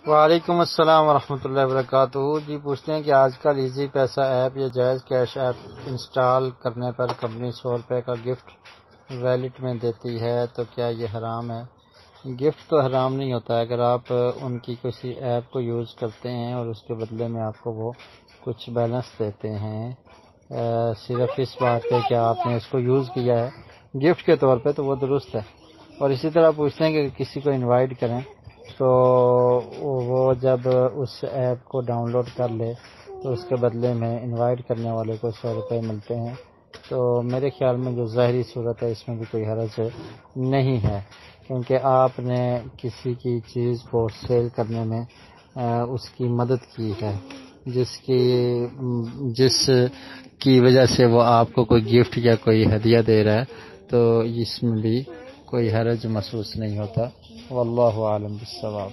وعلیکم السلام ورحمۃ اللہ وبرکاتہ۔ جی پوچھتے ہیں کہ آج کل ایزی پیسہ ایپ یا جائز کیش ایپ انسٹال کرنے پر کمپنی 100 روپے کا گفٹ ویلٹ میں دیتی ہے، تو کیا یہ حرام ہے؟ گفٹ تو حرام نہیں ہوتا ہے اگر آپ ان کی کسی ایپ کو یوز کرتے ہیں اور اس کے بدلے میں آپ کو وہ کچھ بیلنس دیتے ہیں، صرف اس بات پہ کہ آپ نے اس کو یوز کیا ہے گفٹ کے طور پہ، تو وہ درست ہے۔ اور اسی طرح پوچھتے ہیں کہ کسی کو انوائٹ کریں تو وہ جب اس ایپ کو ڈاؤن لوڈ کر لے تو اس کے بدلے میں انوائٹ کرنے والے کو 100 روپے ملتے ہیں، تو میرے خیال میں جو ظاہری صورت ہے اس میں بھی کوئی حرج نہیں ہے، کیونکہ آپ نے کسی کی چیز کو سیل کرنے میں اس کی مدد کی ہے، جس کی وجہ سے وہ آپ کو کوئی گفٹ یا کوئی ہدیہ دے رہا ہے، تو اس میں بھی کوئی حرج محسوس نہیں ہوتا۔ واللہ عالم بالصواب۔